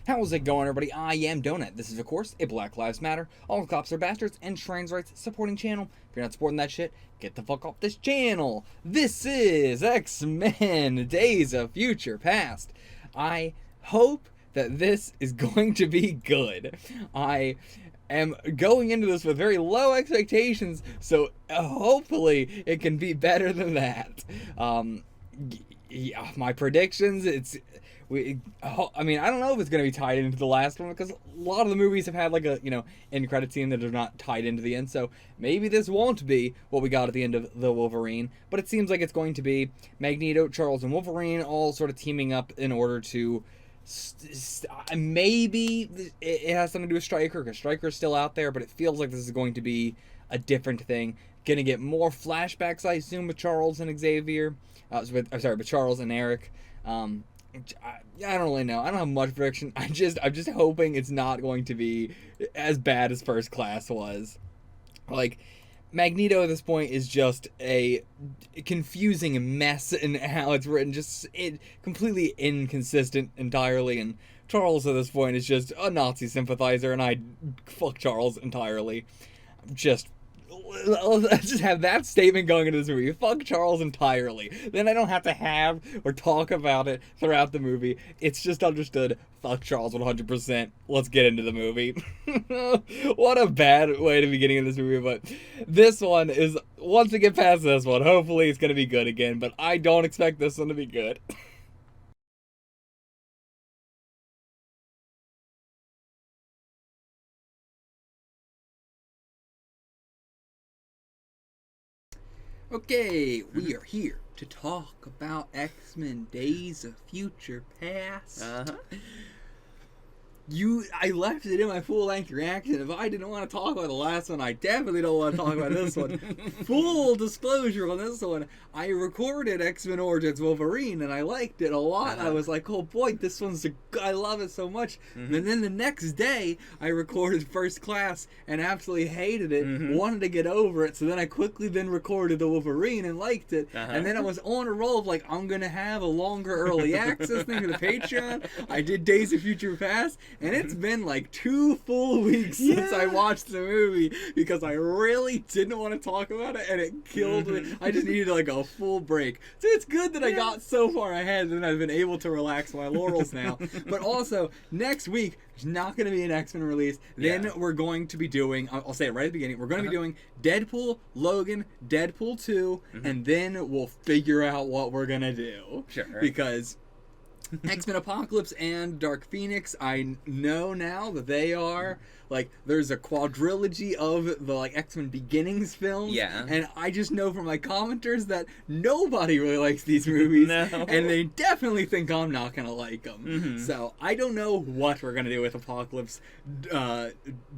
How's it going, everybody? I am Donut. This is, of course, a Black Lives Matter, all cops are bastards, and trans rights supporting channel. If you're not supporting that shit, get the fuck off this channel. This is X-Men Days of Future Past. I hope that this is going to be good. I am going into this with very low expectations, so hopefully it can be better than that. Yeah, my predictions, I mean, I don't know if it's going to be tied into the last one, because a lot of the movies have had, like, a, end credit scene that are not tied into the end, so maybe this won't be what we got at the end of The Wolverine, but it seems like it's going to be Magneto, Charles, and Wolverine all sort of teaming up in order to, maybe it has something to do with Stryker, because Stryker's still out there, but it feels like this is going to be a different thing. Gonna get more flashbacks, I assume, with Charles and Xavier, with Charles and Eric. I don't really know. I don't have much prediction. I'm just hoping it's not going to be as bad as First Class was. Like, Magneto at this point is just a confusing mess in how it's written, completely inconsistent entirely, and Charles at this point is just a Nazi sympathizer, and I fuck Charles entirely. Let's just have that statement going into this movie. Fuck Charles entirely. Then I don't have to have or talk about it throughout the movie. It's just understood. Fuck Charles 100%. Let's get into the movie. What a bad way to be getting into this movie, but this one is, once we get past this one, hopefully it's going to be good again, but I don't expect this one to be good. Okay, we are here to talk about X-Men Days of Future Past. I left it in my full-length reaction. If I didn't want to talk about the last one, I definitely don't want to talk about this one. Full disclosure on this one, I recorded X-Men Origins Wolverine, and I liked it a lot. I was like, oh boy, I love it so much. And then the next day, I recorded First Class and absolutely hated it, wanted to get over it, so then I quickly then recorded the Wolverine and liked it. And then I was on a roll of, like, I'm going to have a longer early access thing to the Patreon. I did Days of Future Past, and it's been like 2 full weeks since I watched the movie, because I really didn't want to talk about it, and it killed me. I just needed like a full break. So it's good that I got so far ahead and I've been able to relax my laurels now. But also, next week, there's not going to be an X-Men release. Then we're going to be doing, I'll say it right at the beginning, we're going to be doing Deadpool, Logan, Deadpool 2, and then we'll figure out what we're going to do. Sure. Because X-Men Apocalypse and Dark Phoenix, I know now that they are, like, there's a quadrilogy of the, like, X-Men Beginnings films. Yeah. And I just know from my commenters that nobody really likes these movies. No. And they definitely think I'm not going to like them. So I don't know what we're going to do with Apocalypse,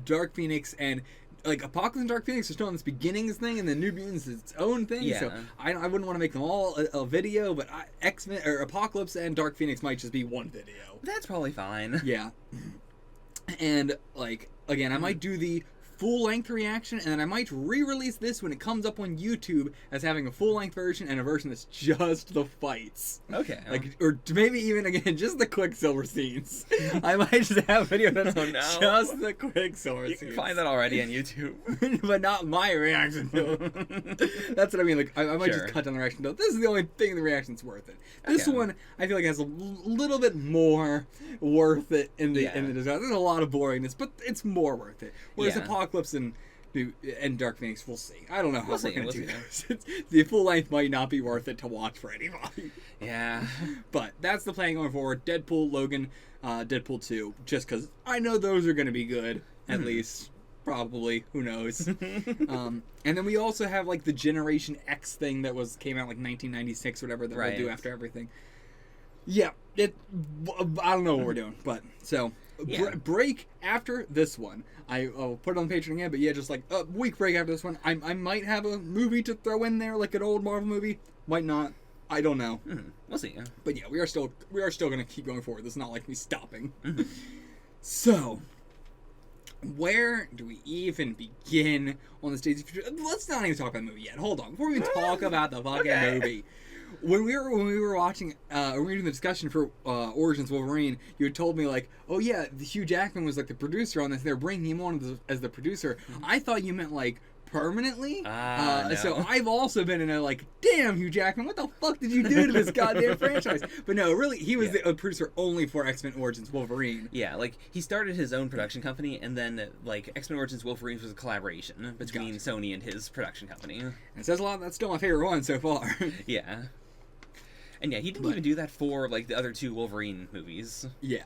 Dark Phoenix, and like, Apocalypse and Dark Phoenix are still on this Beginnings thing, and then New Mutants is its own thing. Yeah. So I wouldn't want to make them all a video, but X-Men or Apocalypse and Dark Phoenix might just be one video. That's probably fine. Yeah. And, like, again, I might do the full-length reaction, and then I might re-release this when it comes up on YouTube as having a full-length version and a version that's just the fights. Okay. Like, or maybe even, again, just the Quicksilver scenes. I might just have a video that's just the Quicksilver scenes. You can find that already on YouTube. But not my reaction to it. That's what I mean. Like, I might just cut down the reaction to it. This is the only thing in the reaction's worth it. This one, I feel like, has a little bit more worth it in the design. There's a lot of boringness, but it's more worth it. Whereas Apocalypse and Dark Phoenix, we'll see. I don't know how we're going to do this. The full length might not be worth it to watch for anybody. Yeah. But that's the plan going forward. Deadpool, Logan, Deadpool 2, just because I know those are going to be good, at least. Probably. Who knows? And then we also have, like, the Generation X thing that came out, like, 1996 or whatever, that we'll do after everything. Yeah. I don't know what we're doing, but, so... break after this one. I'll put it on Patreon again, but yeah, just like a week break after this one. I might have a movie to throw in there, like an old Marvel movie. Might not. I don't know. We'll see. But yeah, we are still gonna keep going forward. This is not like me stopping. So, where do we even begin on this Days of Future? Let's not even talk about the movie yet. Hold on. Before we even talk about the fucking movie, when we were watching, we were doing the discussion for Origins Wolverine, you had told me like, oh yeah, Hugh Jackman was like the producer on this. They're bringing him on as the producer. I thought you meant like permanently. No. So I've also been in a like, damn, Hugh Jackman, what the fuck did you do to this goddamn franchise? But no, really, he was the producer only for X-Men Origins Wolverine. Yeah, like he started his own production company, and then like X-Men Origins Wolverine was a collaboration between Sony and his production company. It says a lot. That's still my favorite one so far. Yeah. And yeah, he didn't even do that for like the other 2 Wolverine movies. Yeah.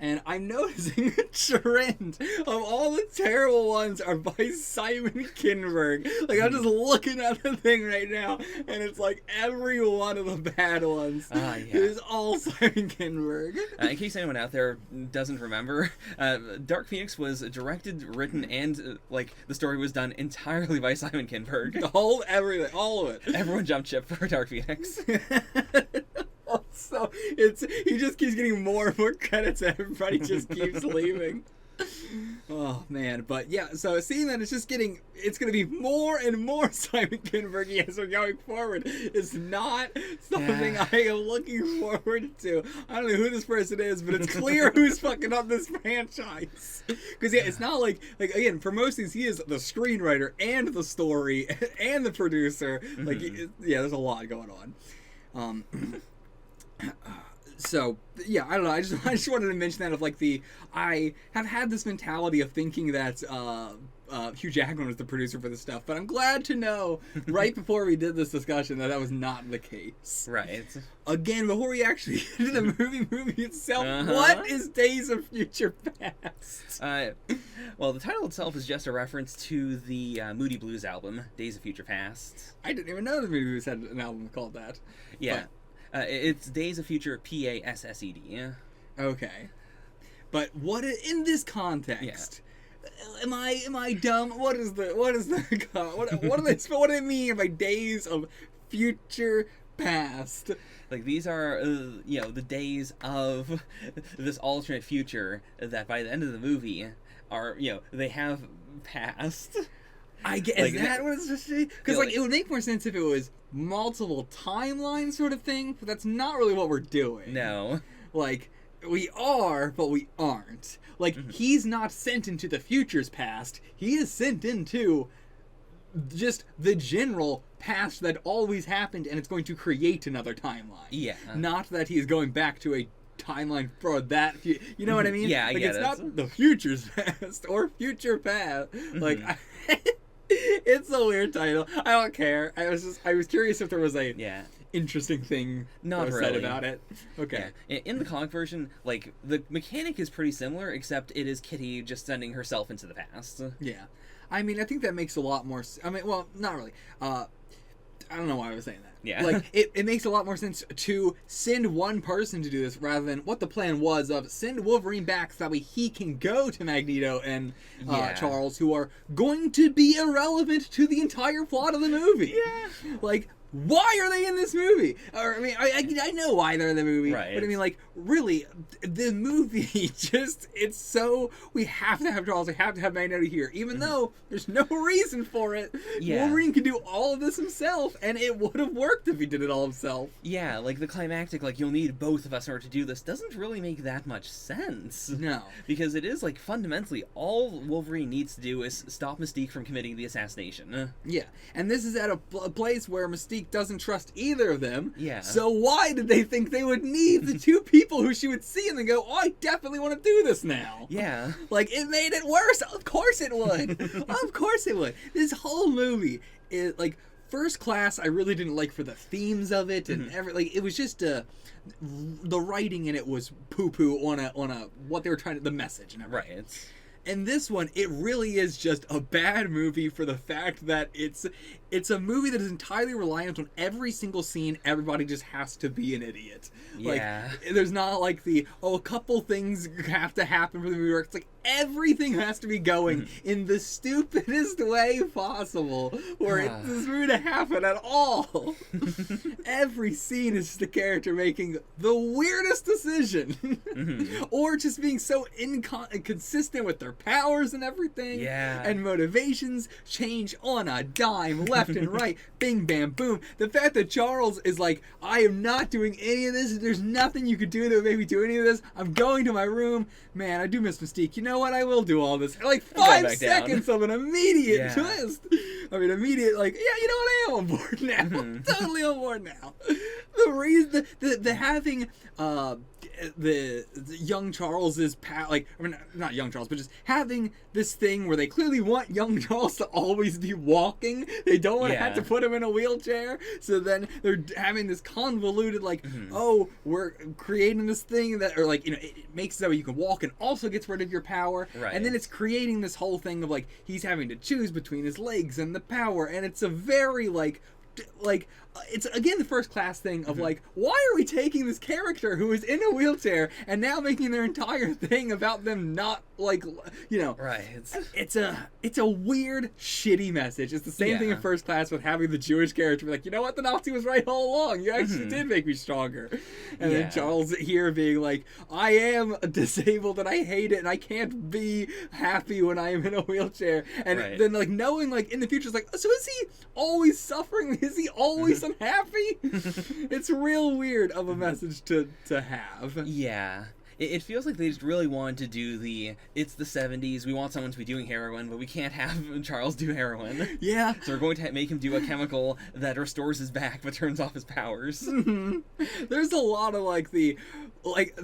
And I'm noticing a trend of all the terrible ones are by Simon Kinberg. Like, I'm just looking at the thing right now, and it's like every one of the bad ones is all Simon Kinberg. In case anyone out there doesn't remember, Dark Phoenix was directed, written, and like the story was done entirely by Simon Kinberg. The whole everything, all of it. Everyone jumped ship for Dark Phoenix. So he just keeps getting more and more credits, and everybody just keeps leaving. Oh man, but yeah, so seeing that it's going to be more and more Simon Kinberg as we're going forward is not something I am looking forward to. I don't know who this person is, but it's clear who's fucking up this franchise. Because it's not like again, for most of these, he is the screenwriter and the story and the producer. Like, there's a lot going on. So yeah, I don't know. I just wanted to mention that of like I have had this mentality of thinking that Hugh Jackman was the producer for this stuff, but I'm glad to know right before we did this discussion that was not the case. Right. Again, before we actually get into the movie itself, what is Days of Future Past? Well, the title itself is just a reference to the Moody Blues album, Days of Future Past. I didn't even know the Moody Blues had an album called that. Yeah. It's Days of Future Passed. Okay. But in this context, am I dumb? What do they mean by Days of Future Past? Like, these are the days of this alternate future that by the end of the movie are they have passed. I guess, is that what it's supposed to be? Because it would make more sense if it was multiple timeline sort of thing, but that's not really what we're doing. No. Like, we are, but we aren't. Like, he's not sent into the future's past. He is sent into just the general past that always happened, and it's going to create another timeline. Yeah. Not that he's going back to a timeline for that. You know what I mean? Yeah, I get it's it. It's not the future's past or future past. Like, it's a weird title. I don't care. I was curious if there was a interesting thing not said really about it. Okay. Yeah. In the comic version, like, the mechanic is pretty similar, except it is Kitty just sending herself into the past. Yeah. I mean, I think that makes a lot more I mean, well, not really. I don't know why I was saying that. Yeah. Like, it makes a lot more sense to send one person to do this rather than what the plan was of send Wolverine back so that way he can go to Magneto and Charles, who are going to be irrelevant to the entire plot of the movie. Yeah. Like, why are they in this movie? Or, I mean, I know why they're in the movie, right. But I mean, like, really, the movie just, it's so, we have to have Charles, we have to have Magneto here, even though there's no reason for it. Yeah. Wolverine could do all of this himself, and it would have worked if he did it all himself. Yeah, like, the climactic, like, you'll need both of us in order to do this, doesn't really make that much sense. No. Because it is, like, fundamentally, all Wolverine needs to do is stop Mystique from committing the assassination. Yeah, and this is at a place where Mystique doesn't trust either of them. Yeah. So why did they think they would need the two people who she would see and then go, oh, I definitely want to do this now? Yeah. Like, it made it worse. Of course it would. Of course it would. This whole movie is, like, First Class I really didn't like for the themes of it and it was just the writing in it was poo-poo on a what they were trying to, the message and everything. Right. And this one, it really is just a bad movie for the fact that it's a movie that is entirely reliant on every single scene. Everybody just has to be an idiot. Yeah. Like, there's not like a couple things have to happen for the movie where it's like everything has to be going in the stupidest way possible for this movie to happen at all. Every scene is just the character making the weirdest decision. Or just being so inconsistent with their powers and everything. Yeah. And motivations change on a dime, left and right. Bing, bam, boom. The fact that Charles is like, I am not doing any of this. There's nothing you could do that would make me do any of this. I'm going to my room. Man, I do miss Mystique. You know what? I will do all this. Like 5 seconds of an immediate twist. I mean, immediate, like, yeah, you know what? I am on board now. Totally on board now. The reason, the having, the young Charles's like, I mean, not young Charles, but just having this thing where they clearly want young Charles to always be walking. They don't want to have to put him in a wheelchair. So then they're having this convoluted, like, oh, we're creating this thing that, or like, you know, it makes it so you can walk and also gets rid of your power. Right. And then it's creating this whole thing of like, he's having to choose between his legs and the power. And it's a very, like, it's again the first class thing of like, why are we taking this character who is in a wheelchair and now making their entire thing about them not, like, you know, right? It's a weird, shitty message. It's the same thing in First Class with having the Jewish character be like, you know what, the Nazi was right all along. You actually did make me stronger. And then Charles here being like, I am disabled and I hate it and I can't be happy when I am in a wheelchair. And then like knowing like in the future, it's like, so is he always suffering? Is he always unhappy? It's real weird of a message to have. Yeah. It feels like they just really wanted to do it's the 70s, we want someone to be doing heroin, but we can't have Charles do heroin. Yeah. So we're going to make him do a chemical that restores his back but turns off his powers. There's a lot of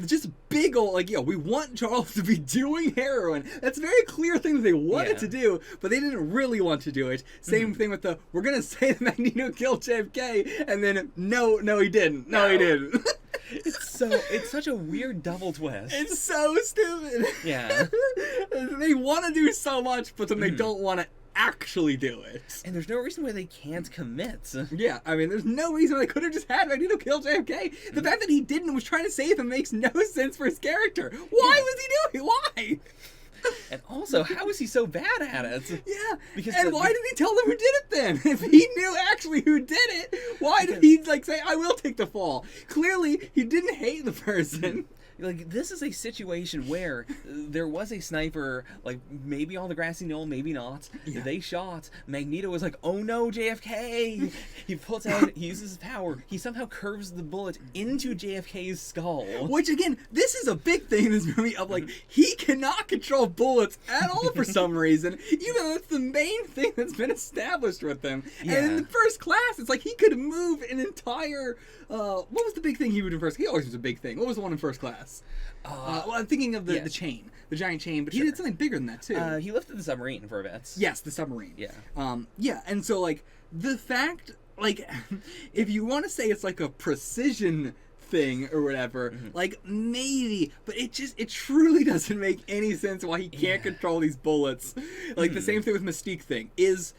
just big old, like, we want Charles to be doing heroin. That's a very clear thing that they wanted to do, but they didn't really want to do it. Same thing with we're going to say that Magneto killed JFK, and then, no, he didn't. No, he didn't. It's such a weird double twist. It's so stupid. Yeah. They want to do so much, but then they don't want to actually do it. And there's no reason why they can't commit. Yeah, I mean, there's no reason why they could have just had Magneto kill JFK. The fact that he didn't and was trying to save him makes no sense for his character. Why was he doing it? Why? And also, how is he so bad at it? Yeah. And why did he tell them who did it then? If he knew actually who did it, why did he say, I will take the fall? Clearly, he didn't hate the person. Like, this is a situation where there was a sniper, like, maybe on the grassy knoll, maybe not. Yeah. They shot. Magneto was like, oh no, JFK! He puts out, he uses his power. He somehow curves the bullet into JFK's skull. Which, again, this is a big thing in this movie of, like, he cannot control bullets at all for some reason, even though that's the main thing that's been established with him. Yeah. And in the First Class, it's like he could move an entire... what was the big thing he would do in First Class? He always was a big thing. What was the one in First Class? Well, I'm thinking of the chain, the giant chain, but he did something bigger than that too. He lifted the submarine for a bit. Yes, the submarine. Yeah. Yeah, and so like the fact, like, if you want to say it's like a precision thing or whatever, like maybe, but it truly doesn't make any sense why he can't control these bullets. Like the same thing with Mystique thing is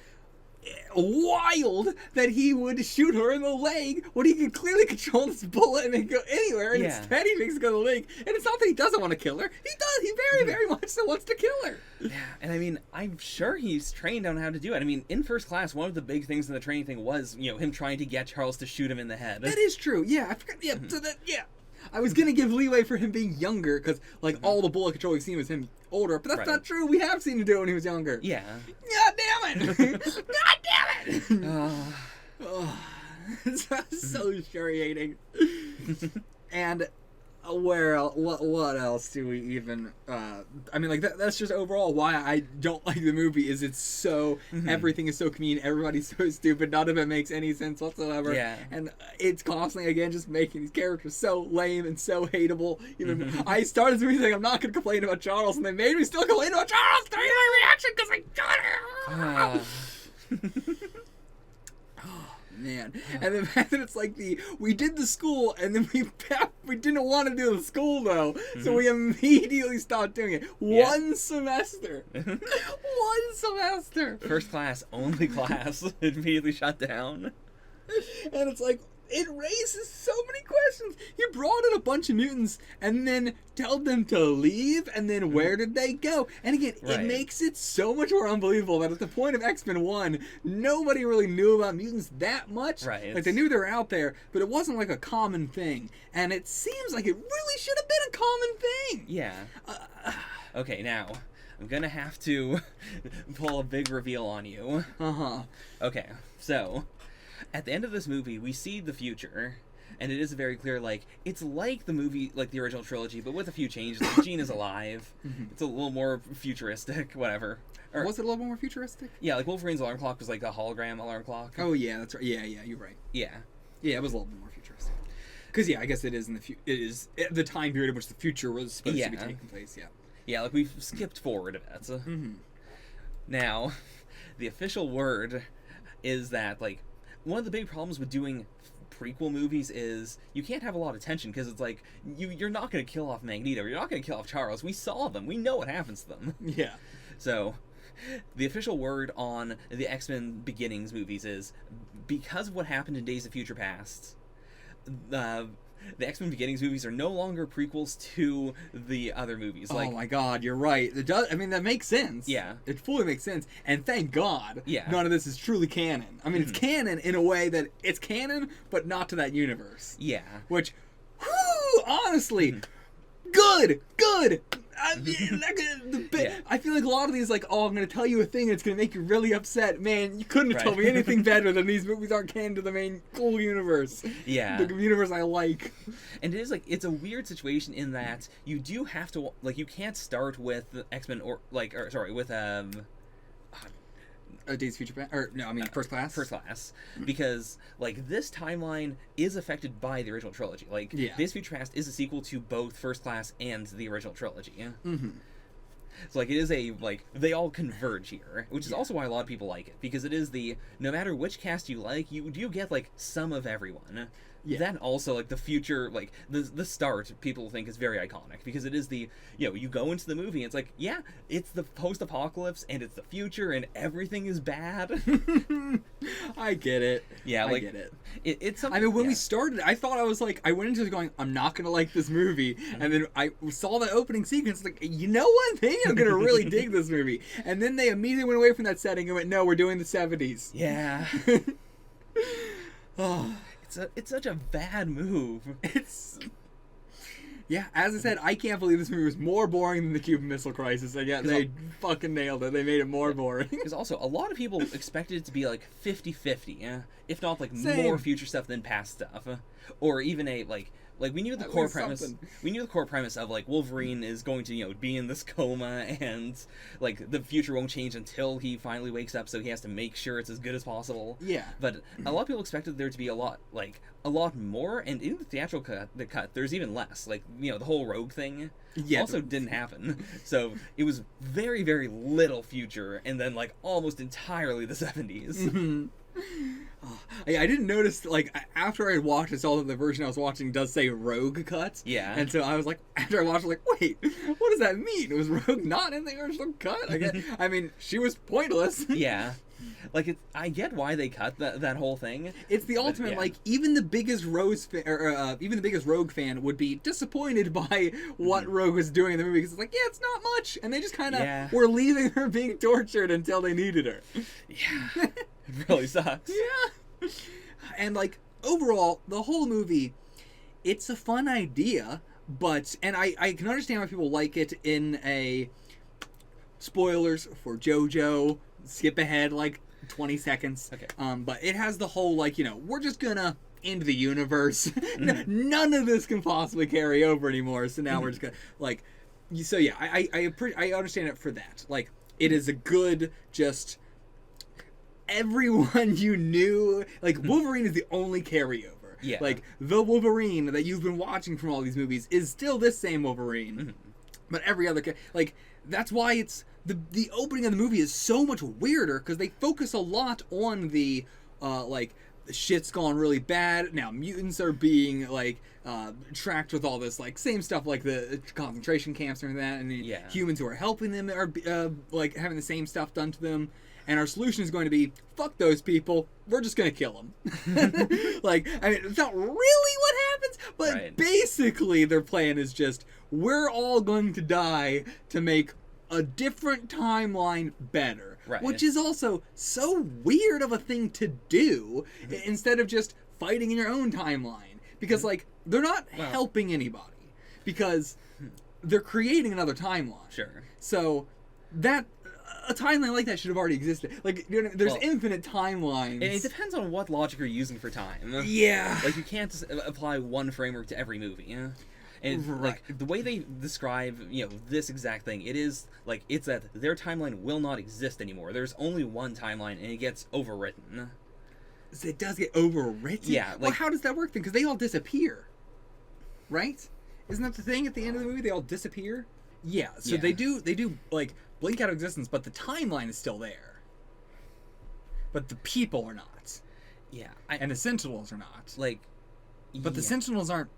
wild that he would shoot her in the leg when he could clearly control this bullet and it go anywhere, and instead he makes it go to the leg. And it's not that he doesn't want to kill her. He does. He very, very much so wants to kill her. Yeah, and I mean, I'm sure he's trained on how to do it. I mean, in First Class, one of the big things in the training thing was, him trying to get Charles to shoot him in the head. That is true. Yeah, I forgot. Yeah, so that, I was gonna give leeway for him being younger because, like, all the bullet control we've seen was him older, but that's not true. We have seen him do it when he was younger. Yeah. God damn it! God damn it! It's so infuriating. And what else do we even? I mean, like that's just overall why I don't like the movie. Is it's so everything is so mean, everybody's so stupid, none of it makes any sense whatsoever. Yeah. And it's constantly again just making these characters so lame and so hateable. Even I started the movie saying I'm not going to complain about Charles, and they made me still complain about Charles during my reaction because I got it. Man. And the fact that it's like we did the school and then we didn't want to do the school though, so we immediately stopped doing it. One semester. One semester. First class, only class. Immediately shut down. And it's like it raises so many questions. He brought in a bunch of mutants and then told them to leave, and then where did they go? And again, it makes it so much more unbelievable that at the point of X-Men 1, nobody really knew about mutants that much. Right. Like, they knew they were out there, but it wasn't like a common thing. And it seems like it really should have been a common thing. Yeah. Okay, now, I'm gonna have to pull a big reveal on you. Uh-huh. Okay, so, at the end of this movie, we see the future, and it is very clear, like, it's like the movie, like the original trilogy, but with a few changes. Like, Jean is alive. It's a little more futuristic, whatever. Or, was it a little more futuristic? Yeah, like, Wolverine's alarm clock was like a hologram alarm clock. Oh, yeah, that's right. Yeah, you're right. Yeah. Yeah, it was a little bit more futuristic. Because, yeah, I guess it is in the it is the time period in which the future was supposed to be taking place, yeah. Yeah, like, we've skipped forward a bit. Now, the official word is that, like, one of the big problems with doing prequel movies is you can't have a lot of tension, because it's like, you're not going to kill off Magneto, you're not going to kill off Charles, we saw them, we know what happens to them. Yeah. So, the official word on the X-Men Beginnings movies is, because of what happened in Days of Future Past, the X-Men Beginnings movies are no longer prequels to the other movies. Like, oh my god, you're right. I mean, that makes sense. Yeah. It fully makes sense. And thank God none of this is truly canon. I mean, it's canon in a way that it's canon, but not to that universe. Yeah. Which, whew, honestly, good. I feel like a lot of these, like, oh, I'm going to tell you a thing that's going to make you really upset. Man, you couldn't have told me anything better than these movies aren't canon to the main cool universe. Yeah. The universe I like. And it is, like, it's a weird situation in that you do have to, like, you can't start with X-Men with, Days of Future Past? Or, no, I mean, First Class? First Class. Because, like, this timeline is affected by the original trilogy. Like, Days of Future Past is a sequel to both First Class and the original trilogy. So, like, it is they all converge here, which is also why a lot of people like it, because it is no matter which cast you like, you do get, like, some of everyone. Yeah. Then also, like, the future, like, the start, people think is very iconic, because it is you go into the movie, and it's like, yeah, it's the post-apocalypse, and it's the future, and everything is bad. I get it. Yeah, like, I get it. It's something, I mean, when we started, I thought I was like, I went into it going, I'm not going to like this movie, and then I saw the opening sequence, like, you know what? Maybe I'm going to really dig this movie. And then they immediately went away from that setting and went, no, we're doing the 70s. Yeah. Oh. It's such a bad move. Yeah, as I said, I can't believe this movie was more boring than the Cuban Missile Crisis, and yet they fucking nailed it. They made it more boring. Because also, a lot of people expected it to be like 50-50, if not like Same. more future stuff than past stuff. Or even we knew the core premise. Something. We knew the core premise of, like, Wolverine is going to, be in this coma, and, like, the future won't change until he finally wakes up, so he has to make sure it's as good as possible. Yeah. But a lot of people expected there to be a lot more, and in the theatrical cut, there's even less. Like, the whole Rogue thing also didn't happen. So it was very, very little future, and then, like, almost entirely the 70s. I didn't notice, like, after I had watched, I saw that the version I was watching does say Rogue cut. Yeah. And so I was like, after I watched, I was like, wait, what does that mean? Was Rogue not in the original cut? I mean, she was pointless. Yeah. Like, I get why they cut that whole thing. It's the ultimate, like, even the biggest even the biggest Rogue fan would be disappointed by what Rogue was doing in the movie, because it's like, yeah, it's not much, and they just kind of were leaving her being tortured until they needed her. Yeah. It really sucks. Yeah. And, like, overall, the whole movie, it's a fun idea, and I can understand why people like it in a... Spoilers for JoJo. Skip ahead, like, 20 seconds. Okay. But it has the whole, like, we're just gonna end the universe. None of this can possibly carry over anymore, so now we're just gonna, like... So, yeah, I understand it for that. Like, it is a good, just... Everyone you knew, like, Wolverine is the only carryover. Yeah. Like, the Wolverine that you've been watching from all these movies is still this same Wolverine. But every other, like, that's why it's, the opening of the movie is so much weirder, because they focus a lot on the, like, shit's gone really bad. Now mutants are being like tracked with all this like same stuff like the concentration camps and that, and the humans who are helping them are like having the same stuff done to them. And our solution is going to be, fuck those people, we're just going to kill them. Like, I mean, it's not really what happens, but basically their plan is just, we're all going to die to make a different timeline better. Right. Which is also so weird of a thing to do, instead of just fighting in your own timeline. Because, like, they're not helping anybody. Because they're creating another timeline. Sure. So, that... a timeline like that should have already existed. Like, you know, there's infinite timelines. And it depends on what logic you're using for time. Yeah. Like, you can't just apply one framework to every movie, you know? And, like, the way they describe, you know, this exact thing, it is, like, it's that their timeline will not exist anymore. There's only one timeline, and it gets overwritten. So it does get overwritten? Yeah. Well, how does that work, then? Because they all disappear. Right? Isn't that the thing at the end of the movie? They all disappear? Yeah. So they do, like... blink out of existence, but the timeline is still there. But the people are not. Yeah. And the Sentinels are not. Like... But the Sentinels aren't...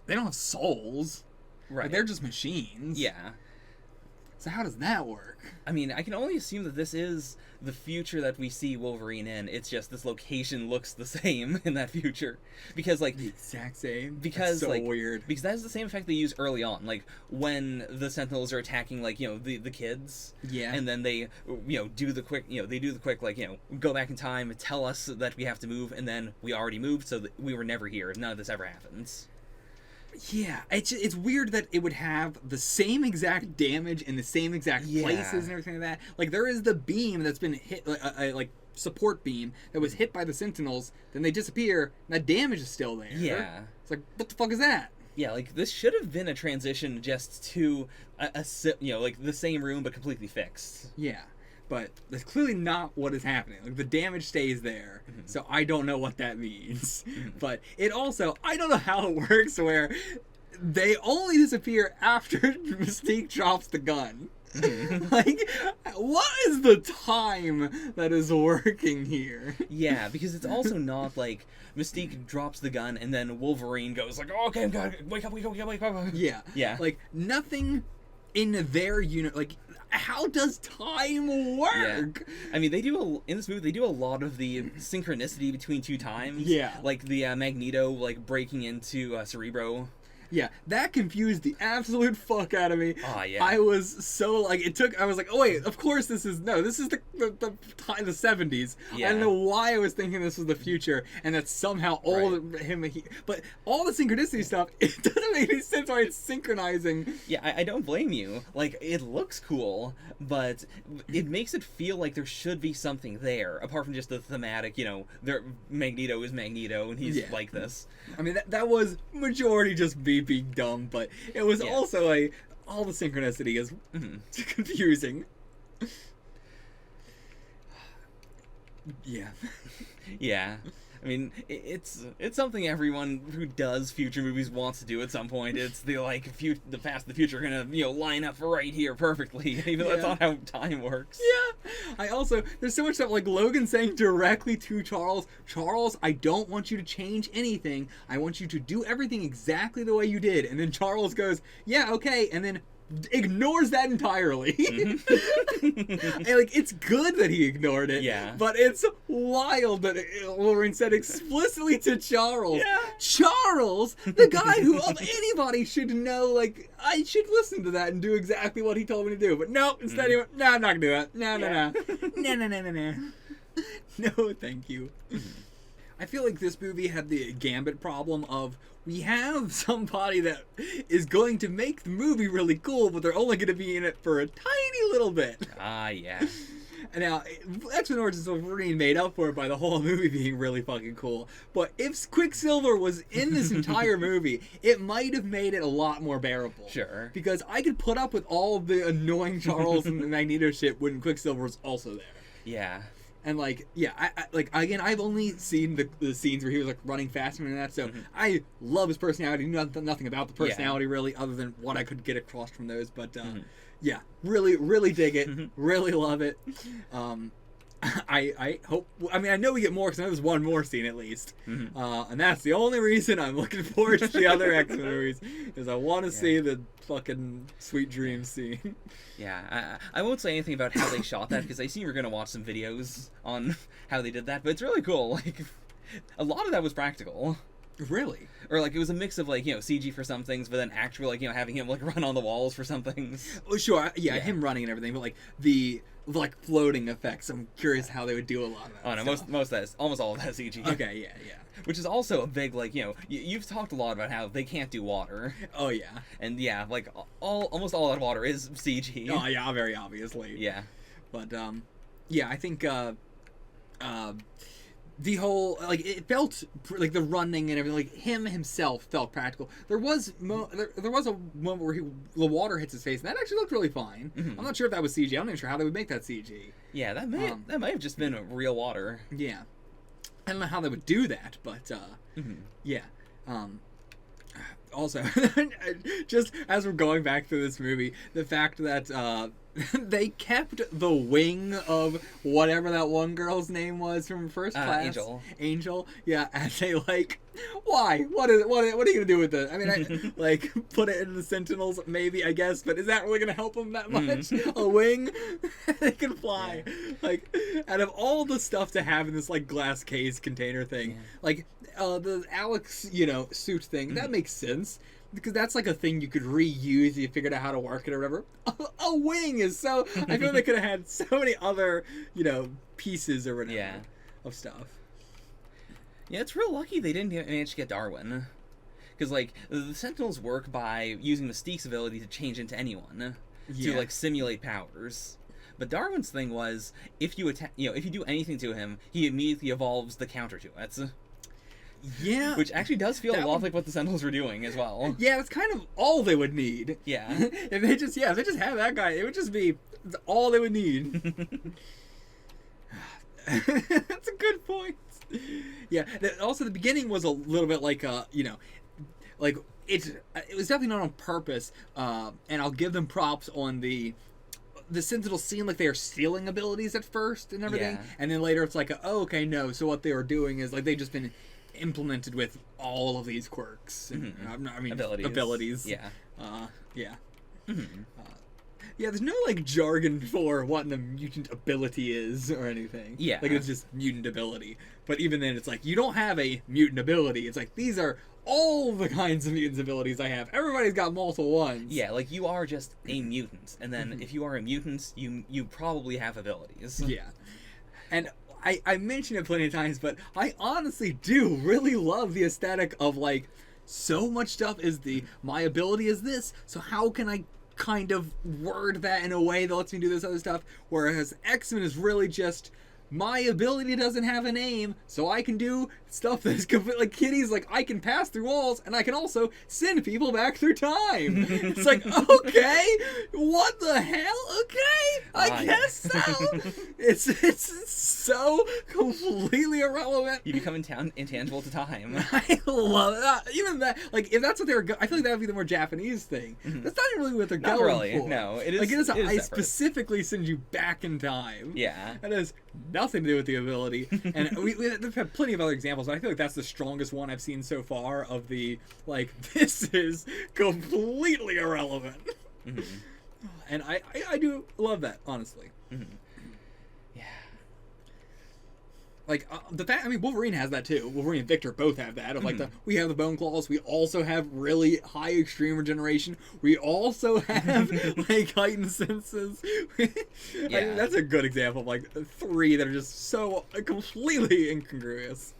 They don't have souls. Right. Like, they're just machines. Yeah. So how does that work? I mean, I can only assume that this is the future that we see Wolverine in. It's just this location looks the same in that future. Because, like... the exact same? Because, that's so like... weird. Because that is the same effect they use early on. Like, when the Sentinels are attacking, like, you know, the kids. Yeah. And then they, you know, do the quick, like, you know, go back in time, tell us that we have to move, and then we already moved, so that we were never here. None of this ever happens. Yeah, it's weird that it would have the same exact damage in the same exact places and everything like that. Like, there is the beam that's been hit, like support beam that was hit by the Sentinels, then they disappear, and that damage is still there. Yeah. It's like, what the fuck is that? Yeah, like, this should have been a transition just to, you know, like, the same room but completely fixed. Yeah. But that's clearly not what is happening. Like, the damage stays there, so I don't know what that means. But it also, I don't know how it works where they only disappear after Mystique drops the gun. Like, what is the time that is working here? Yeah, because it's also not like Mystique drops the gun and then Wolverine goes like, oh, okay, I'm gonna wake up. Yeah. Yeah. Like, nothing in their unit, like, how does time work? Yeah. I mean, in this movie, they do a lot of the synchronicity between two times. Yeah. Like the Magneto, like, breaking into Cerebro. Yeah, that confused the absolute fuck out of me. Oh, yeah. I was so, like, I was like, oh wait, of course this is the time, the 70s. Yeah. I don't know why I was thinking this was the future, and that somehow but all the synchronicity stuff, it doesn't make any sense why it's synchronizing. Yeah, I don't blame you. Like, it looks cool, but it makes it feel like there should be something there, apart from just the thematic, you know, Magneto is Magneto, and he's like this. I mean, that was majority just being dumb, but it was also all the synchronicity is confusing. Yeah. Yeah. I mean, it's something everyone who does future movies wants to do at some point. It's the, like, the past and the future are gonna, you know, line up right here perfectly, even though that's not how time works. Yeah. I also, there's so much stuff, like Logan saying directly to Charles, I don't want you to change anything. I want you to do everything exactly the way you did. And then Charles goes, yeah, okay, and then ignores that entirely. And, like, it's good that he ignored it. Yeah. But it's wild that Wolverine said explicitly to Charles. Yeah. Charles, the guy who of anybody should know, like, I should listen to that and do exactly what he told me to do. But no, instead he went, no, I'm not gonna do that. No. No, thank you. I feel like this movie had the Gambit problem of, we have somebody that is going to make the movie really cool, but they're only going to be in it for a tiny little bit. Ah, yeah. And now, X-Men Origins Wolverine made up for it by the whole movie being really fucking cool. But if Quicksilver was in this entire movie, it might have made it a lot more bearable. Sure. Because I could put up with all of the annoying Charles and the Magneto shit when Quicksilver was also there. Yeah. And, like, yeah, again, I've only seen the scenes where he was, like, running faster and that, so I love his personality. Nothing about the personality, really, other than what I could get across from those. But, yeah, really, really dig it. Really love it. I hope. I mean, I know we get more because I know there's one more scene at least, Mhm. and that's the only reason I'm looking forward to the other X-Men movies is I want to Yeah. see the fucking Sweet Dreams scene. Yeah, I won't say anything about how they shot that because I see you're gonna watch some videos on how they did that, but it's really cool. Like, a lot of that was practical, Really? or like it was a mix of like CG for some things, but then actual like having him like run on the walls for some things. Oh, sure. Yeah, Yeah. him running and everything, but like the floating effects. I'm curious how they would do a lot of that. Oh no, stuff. most of that, almost all of that CG. Okay. Yeah. Which is also a big like you've talked a lot about how they can't do water, Oh yeah. and yeah, like almost all that water is CG. Oh yeah. Very obviously. Yeah. But yeah, I think the whole like it felt like the running and everything, like him himself felt practical. There was there was a moment where the water hits his face, and that actually looked really fine. Mhm. I'm not sure if that was CG. I'm not even sure how they would make that CG. Yeah, that might have just been real water. Yeah, I don't know how they would do that, but Mhm. yeah. Also, just as we're going back through this movie, the fact that they kept the wing of whatever that one girl's name was from first class, Angel, yeah, and they like, why? What are you gonna do with it? I mean, like put it in the Sentinels, maybe, I guess, but is that really gonna help them that much? A wing, they can fly. Yeah. Like, out of all the stuff to have in this like glass case container thing, like the Alex, suit thing, that makes sense. Because that's like a thing you could reuse if you figured out how to work it or whatever. A wing is so... I feel they could have had so many other, pieces or whatever of stuff. Yeah, it's real lucky they didn't manage to get Darwin. Because, like, the Sentinels work by using Mystique's ability to change into anyone. To, like, simulate powers. But Darwin's thing was, if you if you do anything to him, he immediately evolves the counter to it. Yeah. Which actually does feel a lot like what the Sentinels were doing as well. Yeah, that's kind of all they would need. Yeah. if they just have that guy, it would just be all they would need. That's a good point. Yeah. Also, the beginning was a little bit like, like it was definitely not on purpose. And I'll give them props on the Sentinels seem like they are stealing abilities at first and everything, and then later it's like, oh, okay, no. So what they were doing is like they've just been implemented with all of these quirks. I mean, abilities. Yeah. Yeah. Yeah, there's no like jargon for what a mutant ability is or anything. Yeah. Like it's just mutant ability. But even then it's like you don't have a mutant ability. It's like these are all the kinds of mutant abilities I have. Everybody's got multiple ones. Yeah, like you are just a mutant. And then if you are a mutant, you probably have abilities. Yeah. And I mentioned it plenty of times, but I honestly do really love the aesthetic of like so much stuff is my ability is this, so how can I kind of word that in a way that lets me do this other stuff, whereas X-Men is really just my ability doesn't have a name, so I can do stuff that's completely like Kitty's like I can pass through walls and I can also send people back through time. It's like, okay, what the hell? Okay, I guess so. It's so completely irrelevant. You become intangible to time. I love that. Even that, like, if that's what they were, I feel like that would be the more Japanese thing. That's not even really what they're Not going really. for. No, it is. Like, I separate. specifically send you back in time. Yeah. That has nothing to do with the ability. And we've had plenty of other examples, but I feel like that's the strongest one I've seen so far of the, like, this is completely irrelevant. And I do love that, honestly. Yeah. Like, the fact, I mean, Wolverine has that too. Wolverine and Victor both have that. Of like, we have the bone claws. We also have really high extreme regeneration. We also have, like, heightened senses. I mean, that's a good example of, like, three that are just so completely incongruous.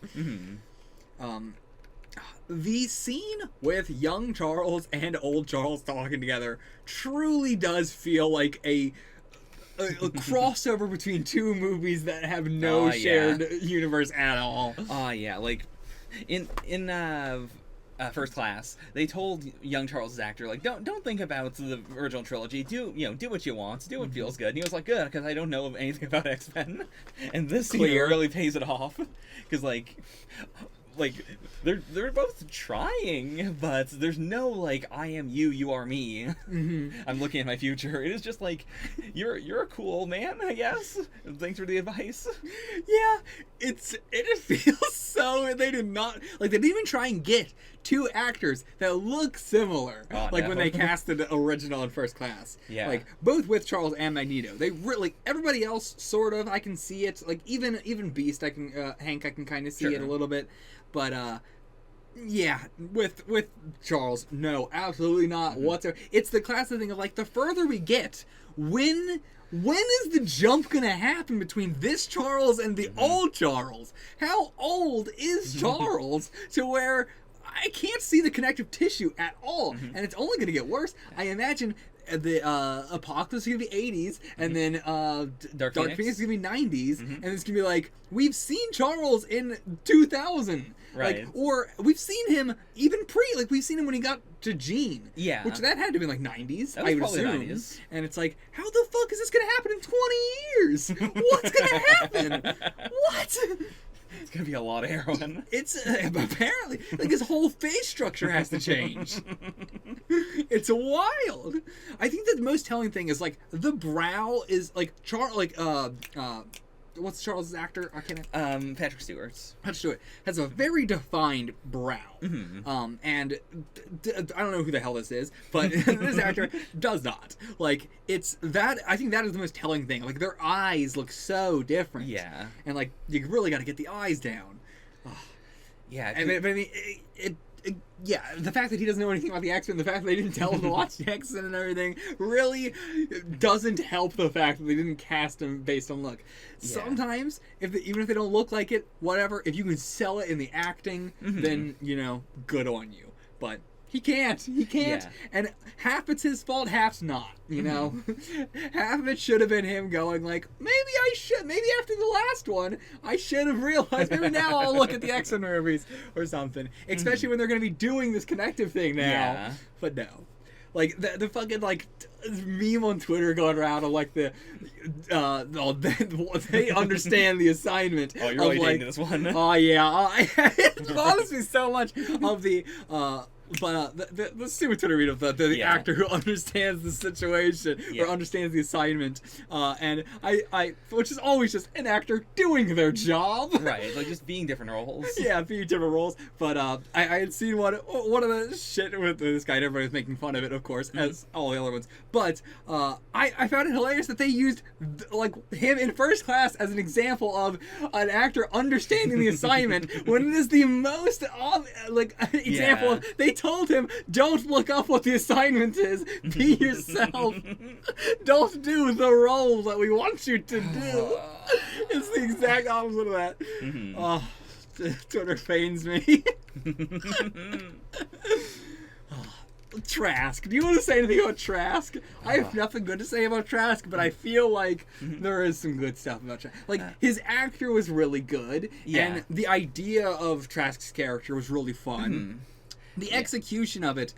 The scene with young Charles and old Charles talking together truly does feel like a crossover between two movies that have no shared universe at all. Yeah, like in First Class, they told young Charles' actor, like, don't think about the original trilogy. Do what you want. Do what feels good. And he was like, good, because I don't know anything about X-Men. And this scene really pays it off, because like like they're both trying, but there's no like I am you, you are me. Mm-hmm. I'm looking at my future. It is just like you're a cool old man, I guess. Thanks for the advice. Yeah, it feels so. They did not like. They didn't even try and get two actors that look similar. Oh, like no. when they casted the original in First Class. Yeah. Like both with Charles and Magneto. They really everybody else sort of. I can see it. Like even Beast. I can Hank. I can kind of see Sure. it a little bit, but yeah, with Charles, no, absolutely not whatsoever. It's the classic thing of like the further we get, when is the jump gonna happen between this Charles and the old Charles? How old is Charles to where I can't see the connective tissue at all, and it's only gonna get worse. I imagine the Apocalypse is gonna be 80s, and then Dark Phoenix is gonna be 90s, Mhm. and it's gonna be like we've seen Charles in 2000. Right. Like, or we've seen him even we've seen him when he got to Jean. Yeah. Which that had to be like 90s, That was I would probably assume. 90s. And it's like, how the fuck is this gonna happen in 20 years? What's gonna happen? What? It's gonna be a lot of heroin. It's apparently like his whole face structure has to change. It's wild. I think the most telling thing is like the brow is like what's Charles's actor? I can't. Patrick Stewart's. Patrick Stewart has a very defined brow. And I don't know who the hell this is, but this actor does not. Like it's that. I think that is the most telling thing. Like their eyes look so different. Yeah. And like you really got to get the eyes down. Yeah. I mean, yeah, the fact that he doesn't know anything about the X-Men, the fact that they didn't tell him to watch the X-Men and everything, really doesn't help the fact that they didn't cast him based on look. Yeah. Sometimes, even if they don't look like it, whatever, if you can sell it in the acting, then, good on you. But he can't. Yeah. And half it's his fault, half's not, Half of it should have been him going like, maybe after the last one, I should have realized, maybe now I'll look at the X-Men movies or something. Especially when they're going to be doing this connective thing now. Yeah. But no. Like, the fucking, like, meme on Twitter going around of, like, they understand the assignment. Oh, you're really digging this one. Oh, yeah. It bothers me so much of the stupid Twitter read of the actor who understands the situation or understands the assignment, and I which is always just an actor doing their job, Right, like just being different roles. Yeah, being different roles. But I had seen one of the shit with this guy, and everybody was making fun of it, of course, as all the other ones. But I found it hilarious that they used like him in First Class as an example of an actor understanding the assignment when it is the most example of they told him, don't look up what the assignment is, be yourself. Don't do the roles that we want you to do. It's the exact opposite of that. Oh, Twitter pains me. Trask. Do you want to say anything about Trask? I have nothing good to say about Trask, but I feel like there is some good stuff about Trask. Like, his actor was really good, and the idea of Trask's character was really fun. The execution of it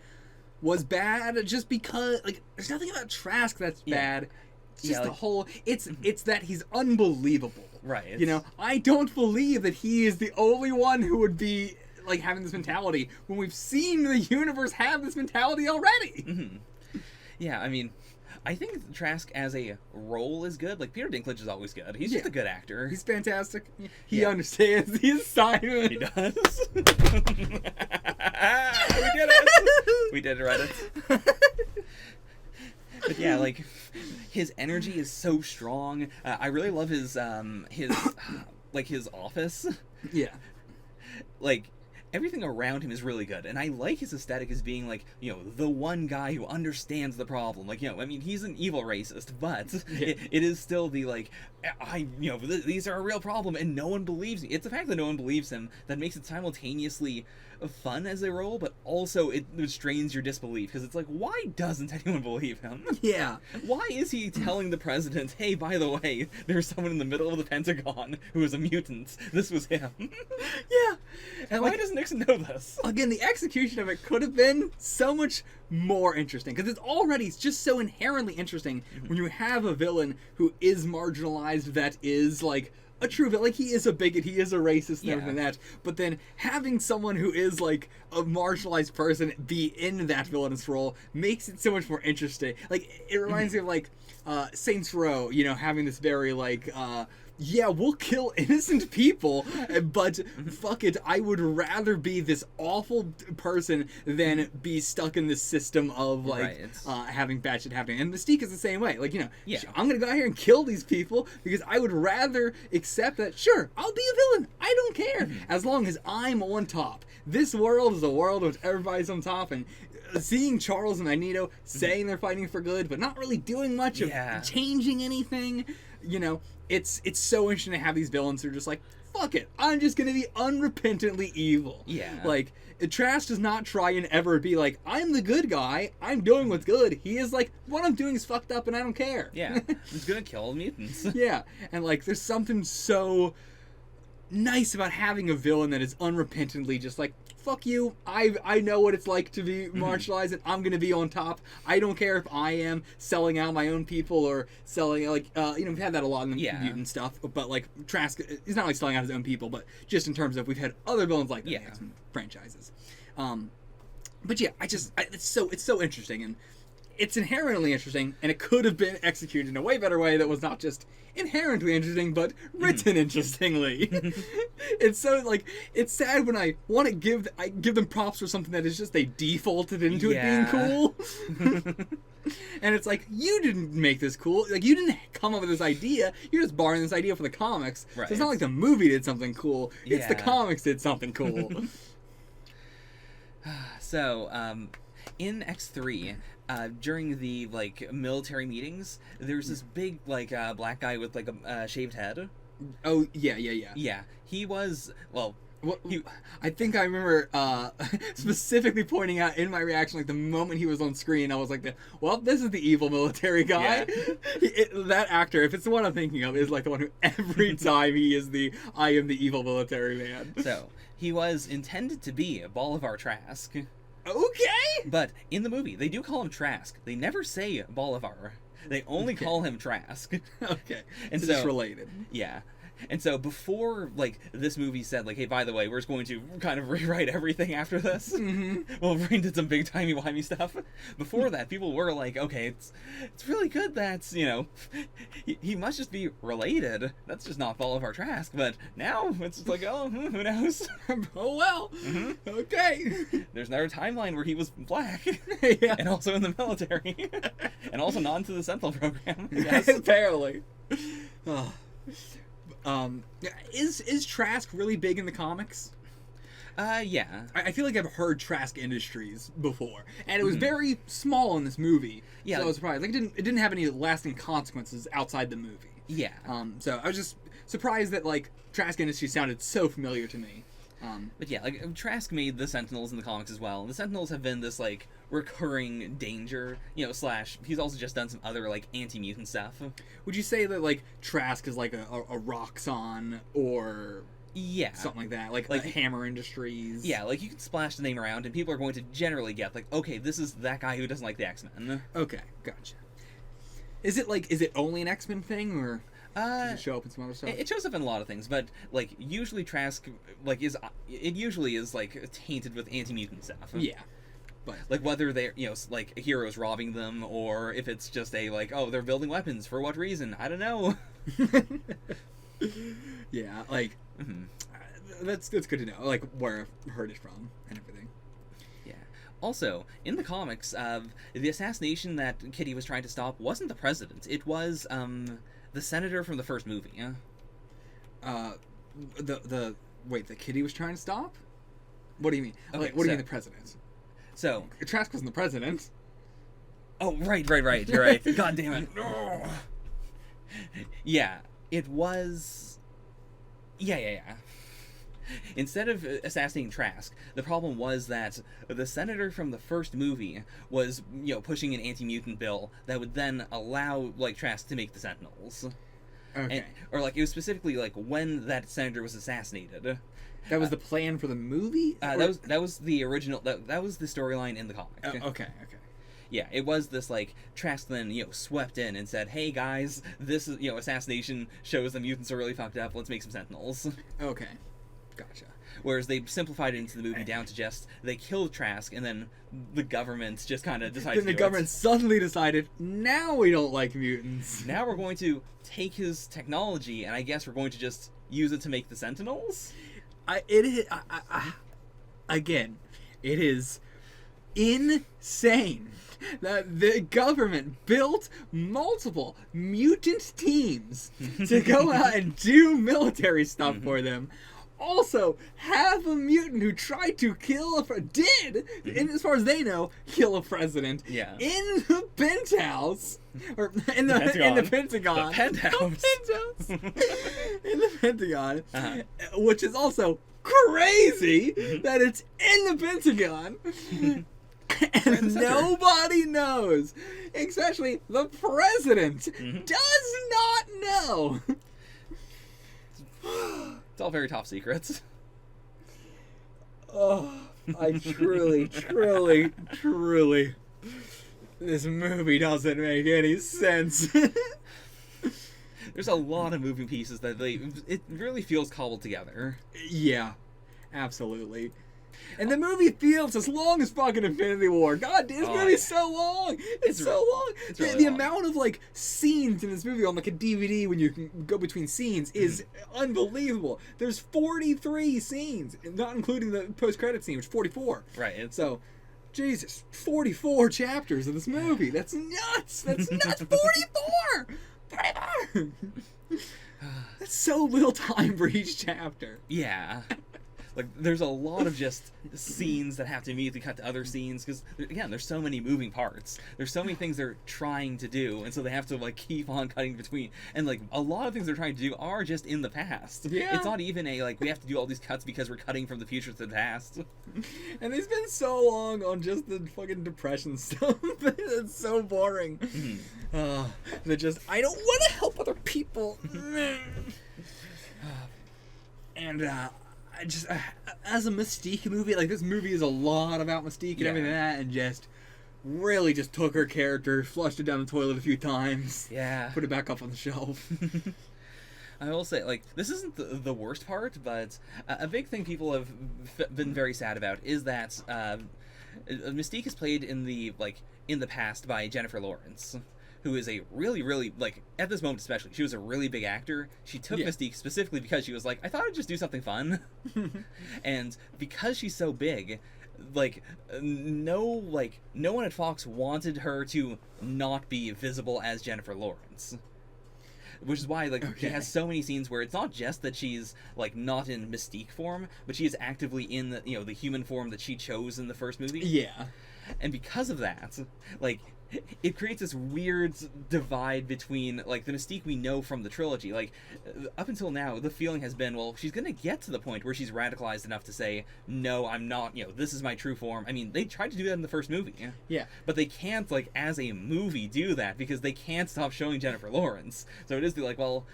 was bad just because, like, there's nothing about Trask that's bad. It's just the whole, it's that he's unbelievable. Right. I don't believe that he is the only one who would be, like, having this mentality when we've seen the universe have this mentality already. Yeah, I mean, I think Trask as a role is good. Like, Peter Dinklage is always good. He's just a good actor. He's fantastic. He understands the assignment. He does. We did it. We did it, Reddit. But yeah, like, his energy is so strong. I really love his office. Yeah. Like, everything around him is really good, and I like his aesthetic as being, like, the one guy who understands the problem. Like, I mean, he's an evil racist, but it is still the, like, these are a real problem, and no one believes me. It's the fact that no one believes him that makes it simultaneously fun as a role, but also it strains your disbelief, because it's like, why doesn't anyone believe him? Yeah. Why is he telling the president, hey, by the way, there's someone in the middle of the Pentagon who is a mutant. This was him. Yeah. And why doesn't Nixon know this? Again, the execution of it could have been so much more interesting, because it's just so inherently interesting when you have a villain who is marginalized, that is like a true villain. Like, he is a bigot, he is a racist, and everything that. But then having someone who is like a marginalized person be in that villainous role makes it so much more interesting. Like, it reminds me of like Saints Row, you know, having this very like yeah, we'll kill innocent people, but fuck it, I would rather be this awful person than be stuck in this system of, like, having bad shit happening. And Mystique is the same way. Like, you know, I'm gonna go out here and kill these people because I would rather accept that, sure, I'll be a villain, I don't care, as long as I'm on top. This world is a world in which everybody's on top, and seeing Charles and Magneto saying they're fighting for good, but not really doing much of changing anything, you know, it's so interesting to have these villains who are just like, fuck it, I'm just gonna be unrepentantly evil. Yeah. Like, Trask does not try and ever be like, I'm the good guy, I'm doing what's good. He is like, what I'm doing is fucked up and I don't care. Yeah. He's gonna kill mutants. Yeah. And like, there's something so nice about having a villain that is unrepentantly just like, fuck you, I know what it's like to be marginalized, and I'm gonna be on top. I don't care if I am selling out my own people or selling, like, you know, we've had that a lot in the mutant stuff, but like, Trask is not like selling out his own people, but just in terms of, we've had other villains like that in some franchises. But yeah, it's so interesting, and it's inherently interesting, and it could have been executed in a way better way that was not just inherently interesting, but written interestingly. It's so, like, it's sad when I want to give them props for something that is just they defaulted into it being cool. And it's like, you didn't make this cool. Like, you didn't come up with this idea. You're just borrowing this idea for the comics. Right. So it's not like the movie did something cool. It's the comics did something cool. So, in X3, during the, like, military meetings, there's this big, like, black guy with, like, a shaved head. Oh, yeah. Yeah, he was, well... I think I remember specifically pointing out in my reaction, like, the moment he was on screen, I was like, well, this is the evil military guy. Yeah. That actor, if it's the one I'm thinking of, is like the one who every time he is I am the evil military man. So, he was intended to be Bolivar Trask. Okay! But in the movie, they do call him Trask. They never say Bolivar. They only call him Trask. Okay. And so so it's related. Yeah. And so before, like, this movie said, like, hey, by the way, we're just going to kind of rewrite everything after this. Wolverine did some big timey-wimey stuff. Before that, people were like, okay, it's really good that's, you know, he must just be related. That's just not Bolivar Trask. But now, it's just like, oh, who knows? Oh, well. Okay. There's another timeline where he was black. Yeah. And also in the military. And also not into the Sentinel program. Yes. Apparently. Oh. Is Trask really big in the comics? Yeah. I feel like I've heard Trask Industries before, and it was very small in this movie. Yeah. So I was surprised. Like, it didn't have any lasting consequences outside the movie. Yeah. So I was just surprised that, like, Trask Industries sounded so familiar to me. But yeah, like, Trask made the Sentinels in the comics as well. The Sentinels have been this, like, recurring danger, you know, / he's also just done some other, like, anti-mutant stuff. Would you say that, like, Trask is like a Roxxon or something like that? Like Hammer Industries? Yeah, like, you can splash the name around and people are going to generally get, like, okay, this is that guy who doesn't like the X-Men. Okay, gotcha. Is it only an X-Men thing, or... does it show up in some other stuff? It shows up in a lot of things, but, like, usually Trask, like, usually is, like, tainted with anti-mutant stuff. Yeah. But, like, whether they're, you know, like, heroes robbing them, or if it's just a, like, oh, they're building weapons, for what reason? I don't know. Yeah, like, that's good to know, like, where I've heard it from, and everything. Yeah. Also, in the comics, the assassination that Kitty was trying to stop wasn't the president. It was, the senator from the first movie. Wait, the Kitty was trying to stop? What do you mean? Okay, like, what do you mean the president? So... Trask wasn't the president. Oh, right, you're right. God damn it. Yeah, it was... Yeah. Instead of assassinating Trask, the problem was that the senator from the first movie was, you know, pushing an anti-mutant bill that would then allow, like, Trask to make the Sentinels. Okay. Or like it was specifically like when that senator was assassinated. That was the plan for the movie? That was the original. That was the storyline in the comic. Oh, okay. Yeah, it was this like Trask then swept in and said, "Hey guys, this is assassination shows the mutants are really fucked up. Let's make some Sentinels." Okay, gotcha. Whereas they simplified it into the movie down to just they killed Trask and then the government just kind of decided. Then the government suddenly decided, now we don't like mutants. Now we're going to take his technology and I guess we're going to just use it to make the Sentinels. Again, it is insane that the government built multiple mutant teams to go out and do military stuff for them. Also, have a mutant who tried to kill and as far as they know, kill a president in the penthouse, or in the Pentagon. The penthouse. In the Pentagon, which is also crazy that it's in the Pentagon. And nobody knows, especially the president does not know. It's all very top secrets. Oh, I truly, this movie doesn't make any sense. There's a lot of moving pieces that it really feels cobbled together. Yeah, absolutely. And the movie feels as long as fucking Infinity War. God, this movie's so long. It's so long. It's really the long. amount of like scenes in this movie on like a DVD when you can go between scenes is unbelievable. There's 43 scenes, not including the post-credit scene, which is 44. Right. So, Jesus, 44 chapters of this movie. That's nuts. That's nuts. 44. 44. That's so little time for each chapter. Yeah. Like, there's a lot of just scenes that have to immediately cut to other scenes, because, again, there's so many moving parts. There's so many things they're trying to do, and so they have to, like, keep on cutting between. And, like, a lot of things they're trying to do are just in the past. Yeah. It's not even we have to do all these cuts because we're cutting from the future to the past. And they spend so long on just the fucking depression stuff. It's so boring. They're just, I don't want to help other people. And, just as a Mystique movie, like this movie is a lot about Mystique and everything like that, and just really just took her character, flushed it down the toilet a few times, put it back up on the shelf. I will say, like, this isn't the worst part, but a big thing people have been very sad about is that Mystique is played in the past by Jennifer Lawrence, who is a really, really, like, at this moment especially, she was a really big actor. She took Mystique specifically because she was like, I thought I'd just do something fun. And because she's so big, no one at Fox wanted her to not be visible as Jennifer Lawrence. Which is why, she has so many scenes where it's not just that she's, not in Mystique form, but she is actively in the human form that she chose in the first movie. Yeah. And because of that, it creates this weird divide between, the Mystique we know from the trilogy. Up until now, the feeling has been, well, she's gonna get to the point where she's radicalized enough to say, no, I'm not, this is my true form. I mean, they tried to do that in the first movie. Yeah. But they can't, as a movie, do that, because they can't stop showing Jennifer Lawrence. So it is well,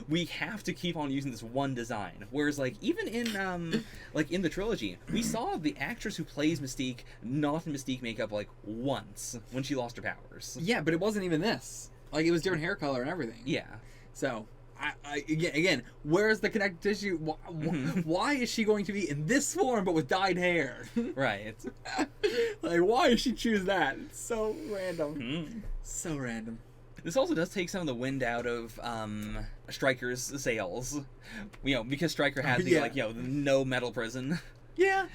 we have to keep on using this one design. Whereas, even in, in the trilogy, we saw the actress who plays Mystique not in Mystique makeup, once, when she lost her powers. Yeah, but it wasn't even this. It was different hair color and everything. Yeah. So, again, where's the connective tissue? Why is she going to be in this form but with dyed hair? Right. Why did she choose that? It's so random. So random. This also does take some of the wind out of Stryker's sails. Because Stryker had the no metal prison. Yeah,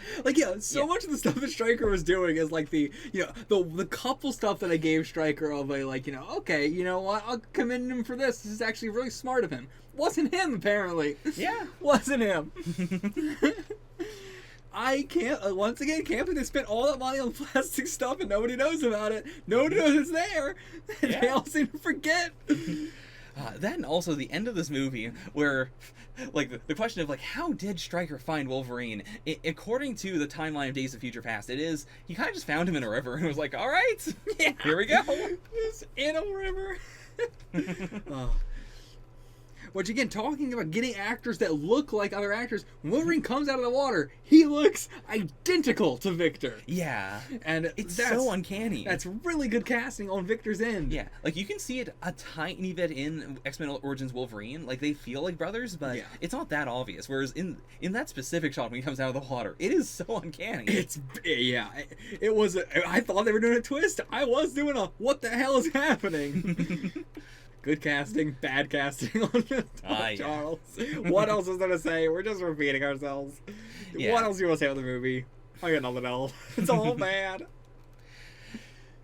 so much of the stuff that Stryker was doing is the couple stuff that I gave Stryker of okay, you know what, I'll commend him for this. This is actually really smart of him. Wasn't him, apparently. Yeah. Wasn't him. I can't believe they spent all that money on plastic stuff and nobody knows about it. Nobody knows it's there. They all seem to forget. Then also the end of this movie where the question of how did Stryker find Wolverine? According to the timeline of Days of Future Past, it is he kind of just found him in a river and was like, all right, here we go. Just in a river. Which again, talking about getting actors that look like other actors, when Wolverine comes out of the water, he looks identical to Victor. Yeah. And It's so uncanny. That's really good casting on Victor's end. Yeah, like you can see it a tiny bit in X-Men Origins Wolverine. Like they feel like brothers, but it's not that obvious. Whereas in that specific shot when he comes out of the water, it is so uncanny. It was. I thought they were doing a twist. I was doing a what the hell is happening? Good casting, bad casting on Charles. What else is there to say? We're just repeating ourselves. Yeah. What else do you want to say about the movie? I got nothing else. It's all bad.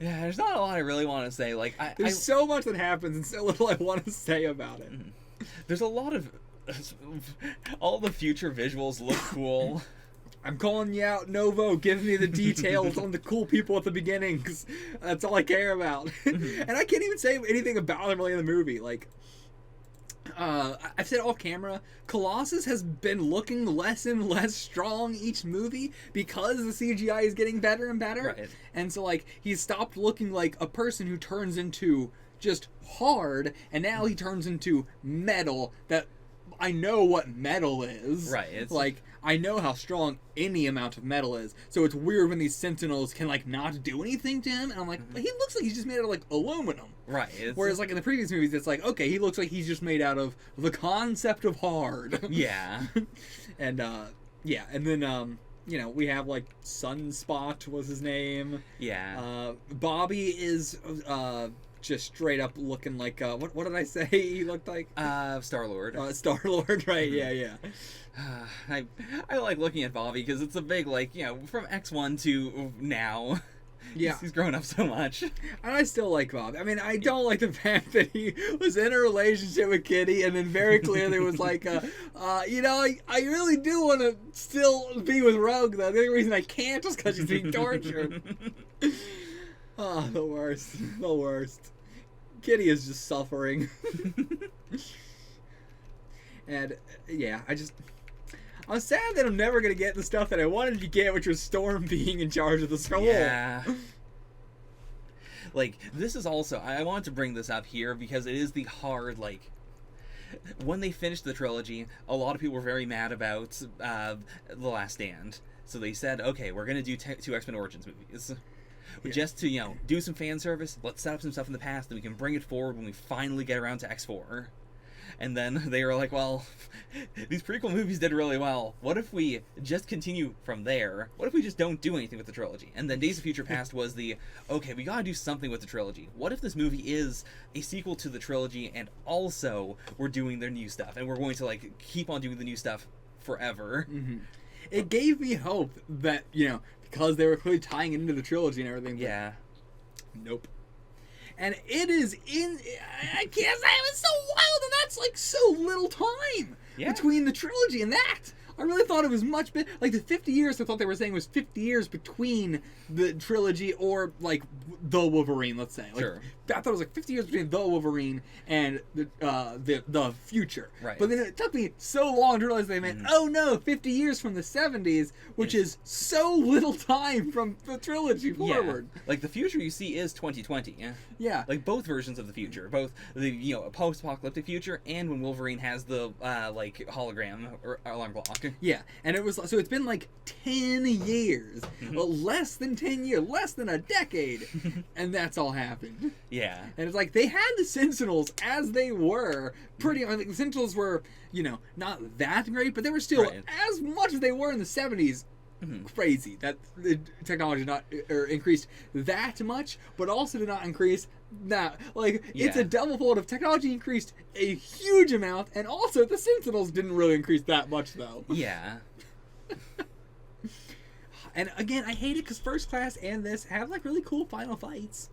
Yeah, there's not a lot I really want to say. Like, there's so much that happens and so little I want to say about it. There's a lot of all the future visuals look cool. I'm calling you out, Novo. Give me the details on the cool people at the beginning, 'cause that's all I care about. And I can't even say anything about them really in the movie. Like, I've said off camera, Colossus has been looking less and less strong each movie because the CGI is getting better and better. Right. And so, like, he's stopped looking like a person who turns into just hard, and now he turns into metal. That I know what metal is. Right. It's like, I know how strong any amount of metal is. So it's weird when these Sentinels can, like, not do anything to him. And I'm like, he looks like he's just made out of, like, aluminum. Right. Whereas, like, in the previous movies, it's like, okay, he looks like he's just made out of the concept of hard. Yeah. And, yeah. And then, you know, we have, like, Sunspot was his name. Yeah. Bobby is, just straight up looking like, what did I say he looked like? Star-Lord. Star-Lord, right, yeah. I like looking at Bobby because it's a big, like, you know, from X1 to now. Yeah. He's grown up so much. And I still like Bob. I mean, I don't like the fact that he was in a relationship with Kitty and then very clearly was like, you know, I really do want to still be with Rogue, though. The only reason I can't is because she's being tortured. Oh, the worst. The worst. Kitty is just suffering. And, yeah, I'm sad that I'm never going to get the stuff that I wanted to get, which was Storm being in charge of the school. Yeah. Like, this is also... I wanted to bring this up here because it is the hard, like... When they finished the trilogy, a lot of people were very mad about The Last Stand. So they said, okay, we're going to do two X-Men Origins movies. Yeah. Just to, you know, do some fan service, let's set up some stuff in the past, and we can bring it forward when we finally get around to X4. And then they were like, well, these prequel movies did really well. What if we just continue from there? What if we just don't do anything with the trilogy? And then Days of Future Past was okay, we gotta do something with the trilogy. What if this movie is a sequel to the trilogy and also we're doing their new stuff? And we're going to, like, keep on doing the new stuff forever. Mm-hmm. It gave me hope that, you know, because they were clearly tying it into the trilogy and everything. Yeah. Nope. And it is I can't say it was so wild, and that's like so little time between the trilogy and that. I really thought it was much bit like the 50 years. I thought they were saying was 50 years between the trilogy or like the Wolverine. Let's say, like, sure. I thought it was like 50 years between the Wolverine and the future. Right. But then it took me so long to realize they meant, oh no, 50 years from the 70s, which is so little time from the trilogy forward. Yeah. Like the future you see is 2020. Yeah. Yeah. Like both versions of the future, both the, you know, post-apocalyptic future and when Wolverine has the like hologram or alarm clock. Yeah, and it was so it's been like 10 years, well, less than 10 years, less than a decade, and that's all happened. Yeah, and it's like they had the Sentinels as they were pretty. I think the Sentinels were, you know, not that great, but they were still as much as they were in the 70s. Crazy that the technology not increased that much, but also did not increase that. Like it's a double fold of technology increased a huge amount, and also the Sentinels didn't really increase that much though. Yeah. And again, I hate it because First Class and this have like really cool final fights.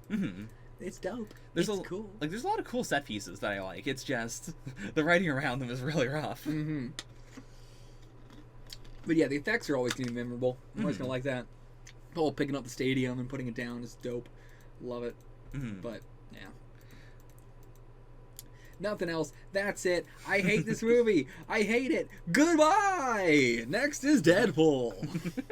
It's dope. It's cool. Like there's a lot of cool set pieces that I like. It's just the writing around them is really rough. But yeah, the effects are always going to be memorable. I'm always going to like that. The whole picking up the stadium and putting it down is dope. Love it. But, yeah. Nothing else. That's it. I hate this movie. I hate it. Goodbye! Next is Deadpool.